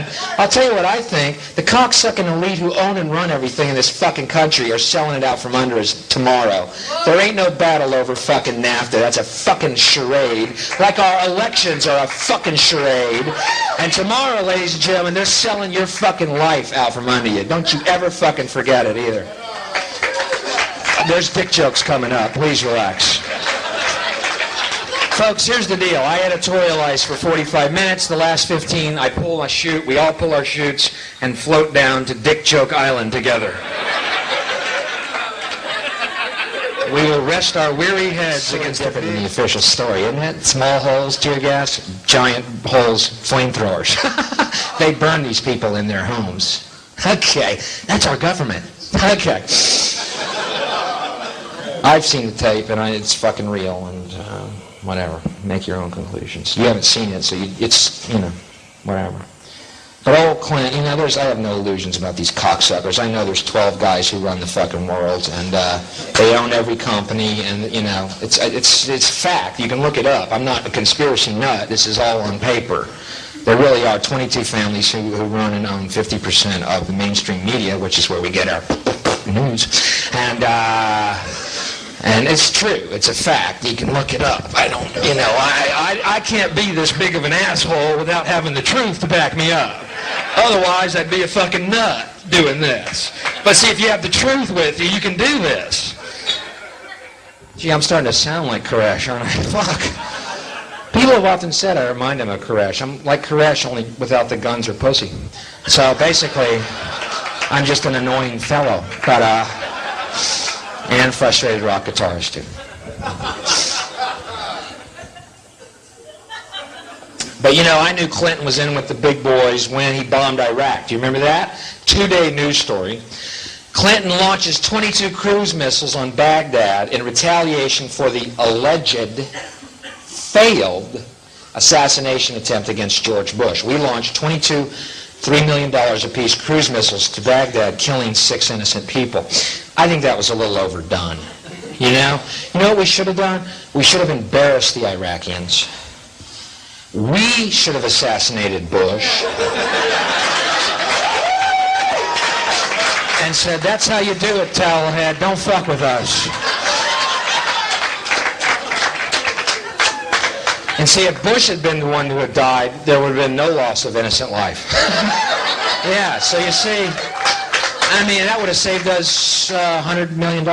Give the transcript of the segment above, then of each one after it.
man. I'll tell you what I think. The cocksucking elite who own and run everything in this fucking country are selling it out from under us tomorrow. There ain't no battle over fucking NAFTA. That's a fucking charade. Like our elections are a fucking charade. And tomorrow, ladies and gentlemen, they're selling your fucking life out from under you. Don't you ever fucking forget it either. There's dick jokes coming up. Please relax. Folks, here's the deal. I editorialize for 45 minutes. The last 15, I pull my chute. We all pull our chutes and float down to Dick Joke Island together. We will rest our weary heads against different than the official story, isn't it? Small holes, tear gas, giant holes, flamethrowers. They burn these people in their homes. Okay, that's our government. Okay. I've seen the tape, and it's fucking real, and whatever. Make your own conclusions. You haven't seen it, so it's, whatever. But old Clint, I have no illusions about these cocksuckers. I know there's 12 guys who run the fucking world, and they own every company, and, it's fact. You can look it up. I'm not a conspiracy nut. This is all on paper. There really are 22 families who run and own 50% of the mainstream media, which is where we get our news. And it's true. It's a fact. You can look it up. I can't be this big of an asshole without having the truth to back me up. Otherwise, I'd be a fucking nut doing this. But see, if you have the truth with you, you can do this. Gee, I'm starting to sound like Koresh, aren't I? Fuck. People have often said I remind them of Koresh. I'm like Koresh, only without the guns or pussy. So basically, I'm just an annoying fellow. But, and frustrated rock guitarist, too. But, I knew Clinton was in with the big boys when he bombed Iraq. Do you remember that? 2-day news story. Clinton launches 22 cruise missiles on Baghdad in retaliation for the alleged failed assassination attempt against George Bush. We launched 22 $3 million apiece cruise missiles to Baghdad, killing 6 innocent people. I think that was a little overdone. You know what we should have done? We should have embarrassed the Iraqis. We should have assassinated Bush and said, that's how you do it, towelhead. Don't fuck with us. And see, if Bush had been the one who had died, there would have been no loss of innocent life. Yeah, so you see, that would have saved us $100 million.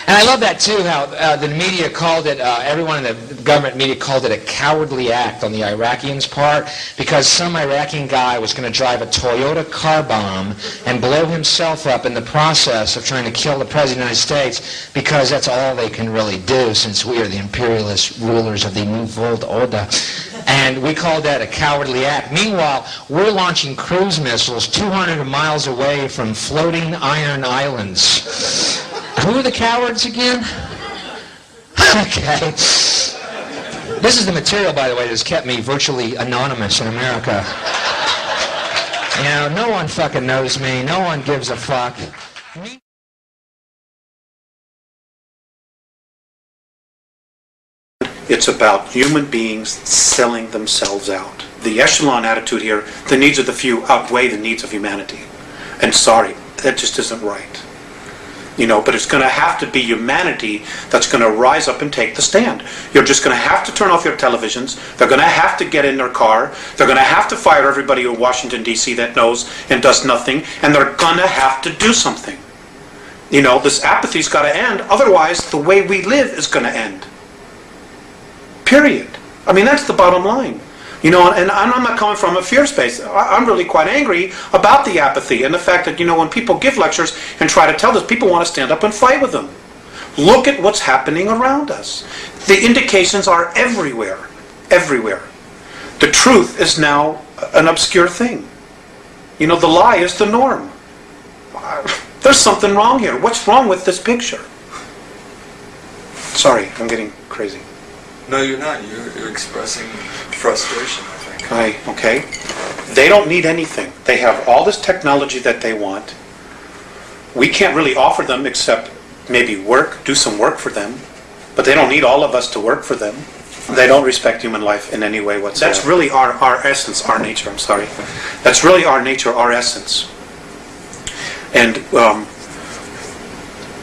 And I love that, too, how the media called it, everyone in the government media called it a cowardly act on the Iraqians' part, because some Iraqi guy was going to drive a Toyota car bomb and blow himself up in the process of trying to kill the President of the United States, because that's all they can really do, since we are the imperialist rulers of the New World Order. And we called that a cowardly act. Meanwhile, we're launching cruise missiles 200 miles away from floating iron islands. Who are the cowards again? Okay. This is the material, by the way, that's kept me virtually anonymous in America. No one fucking knows me. No one gives a fuck. It's about human beings selling themselves out. The echelon attitude here, the needs of the few outweigh the needs of humanity. And sorry, that just isn't right. But it's going to have to be humanity that's going to rise up and take the stand. You're just going to have to turn off your televisions. They're going to have to get in their car. They're going to have to fire everybody in Washington, D.C. that knows and does nothing. And they're going to have to do something. This apathy's got to end. Otherwise, the way we live is going to end. Period. That's the bottom line. And I'm not coming from a fear space. I'm really quite angry about the apathy and the fact that, when people give lectures and try to tell this, people want to stand up and fight with them. Look at what's happening around us. The indications are everywhere. Everywhere. The truth is now an obscure thing. The lie is the norm. There's something wrong here. What's wrong with this picture? Sorry, I'm getting crazy. No, you're not. You're expressing frustration, I think. Okay. They don't need anything. They have all this technology that they want. We can't really offer them except maybe do some work for them. But they don't need all of us to work for them. They don't respect human life in any way whatsoever. That's really our essence, our nature, I'm sorry. That's really our nature, our essence. And,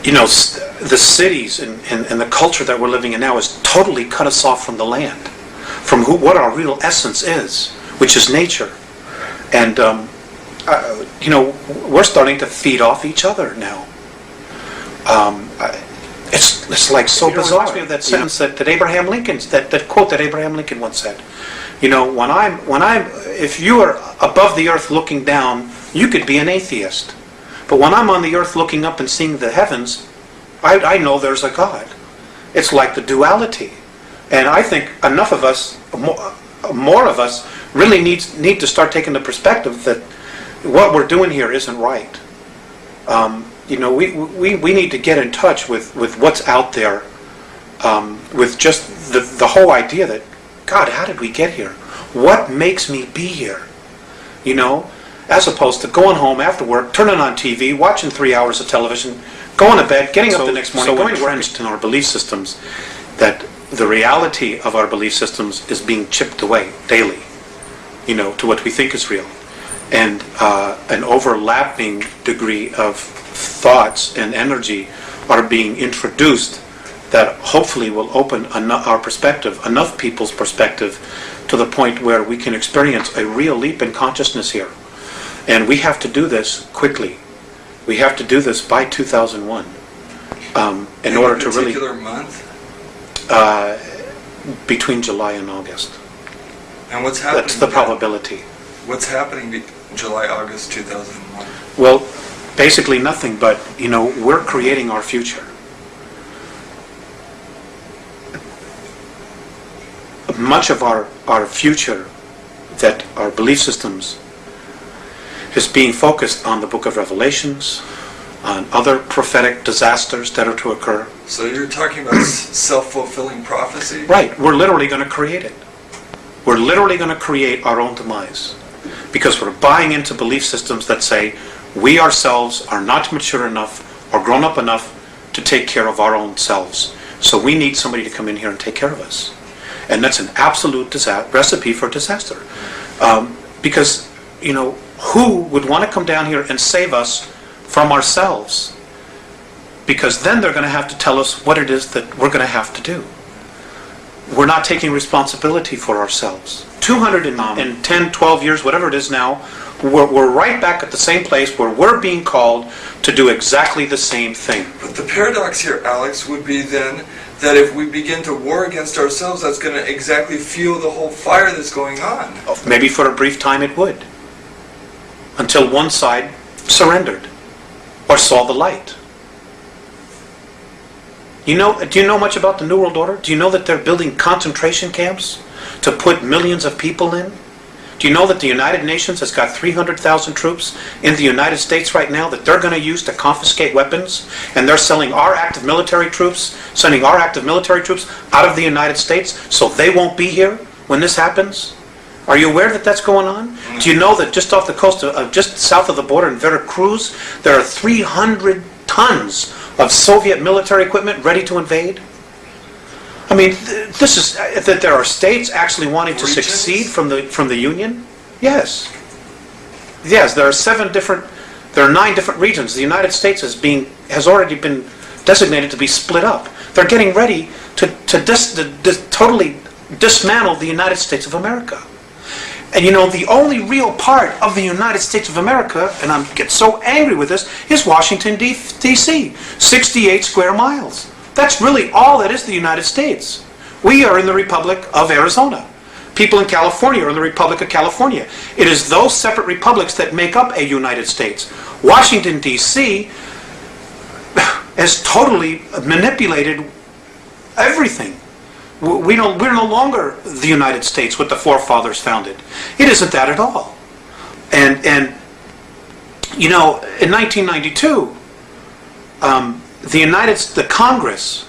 you know, the cities and the culture that we're living in now has totally cut us off from the land, from what our real essence is, which is nature. And, you know, we're starting to feed off each other now. It's like so bizarre. It reminds me of that sentence that Abraham Lincoln, that quote that Abraham Lincoln once said. You know, if you are above the earth looking down, you could be an atheist. But when I'm on the earth looking up and seeing the heavens, I know there's a God. It's like the duality. And I think enough of us, more of us, really need to start taking the perspective that what we're doing here isn't right. You know, we need to get in touch with what's out there, with just the whole idea that, God, how did we get here? What makes me be here? You know, as opposed to going home after work, turning on TV, watching 3 hours of television, going to bed, getting up the next morning, going to work. In our belief systems, that the reality of our belief systems is being chipped away daily, you know, to what we think is real. And an overlapping degree of thoughts and energy are being introduced that hopefully will open our perspective, enough people's perspective, to the point where we can experience a real leap in consciousness here. And we have to do this quickly. We have to do this by 2001 in order to really... particular month? Between July and August. And what's happening? That's the probability. What's happening July, August 2001? Well, basically nothing, but, you know, we're creating our future. Much of our future, that our belief systems, is being focused on the book of Revelations, on other prophetic disasters that are to occur. So you're talking about self-fulfilling prophecy? Right. We're literally going to create it. We're literally going to create our own demise. Because we're buying into belief systems that say we ourselves are not mature enough or grown up enough to take care of our own selves. So we need somebody to come in here and take care of us. And that's an absolute recipe for disaster. Because, you know, who would want to come down here and save us from ourselves? Because then they're going to have to tell us what it is that we're going to have to do. We're not taking responsibility for ourselves. 210, 12 years, whatever it is now, we're right back at the same place where we're being called to do exactly the same thing. But the paradox here, Alex, would be then that if we begin to war against ourselves, that's going to exactly fuel the whole fire that's going on. Maybe for a brief time it would. Until one side surrendered or saw the light. Do you know much about the New World Order? Do you know that they're building concentration camps to put millions of people in? Do you know that the United Nations has got 300,000 troops in the United States right now that they're going to use to confiscate weapons? And they're sending our active military troops out of the United States so they won't be here when this happens? Are you aware that that's going on? Do you know that just off the coast of just south of the border in Veracruz, there are 300 tons of Soviet military equipment ready to invade? I mean, this is that there are states actually wanting to succeed from the Union. Yes, there are 9 different regions. The United States has already been designated to be split up. They're getting ready to totally dismantle the United States of America. And you know, the only real part of the United States of America, and I get so angry with this, is Washington, D.C. 68 square miles. That's really all that is the United States. We are in the Republic of Arizona. People in California are in the Republic of California. It is those separate republics that make up a United States. Washington, D.C. has totally manipulated everything. We're no longer the United States, what the forefathers founded. It isn't that at all. And you know, in 1992, the Congress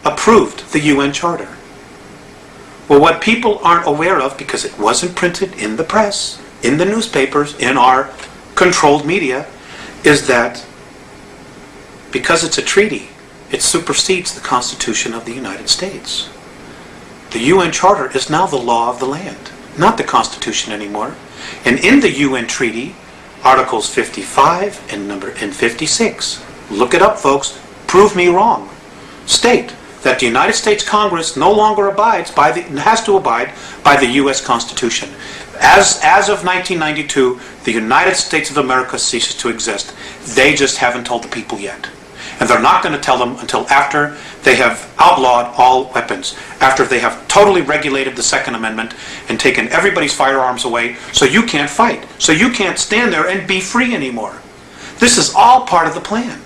approved the UN Charter. Well, what people aren't aware of, because it wasn't printed in the press, in the newspapers, in our controlled media, is that because it's a treaty, it supersedes the Constitution of the United States. The UN Charter is now the law of the land, not the Constitution anymore. And in the UN Treaty, Articles 55 and 56, look it up, folks, prove me wrong, state that the United States Congress no longer has to abide by the U.S. Constitution. As of 1992, the United States of America ceases to exist. They just haven't told the people yet. And they're not going to tell them until after they have outlawed all weapons, after they have totally regulated the Second Amendment and taken everybody's firearms away, so you can't fight, so you can't stand there and be free anymore. This is all part of the plan.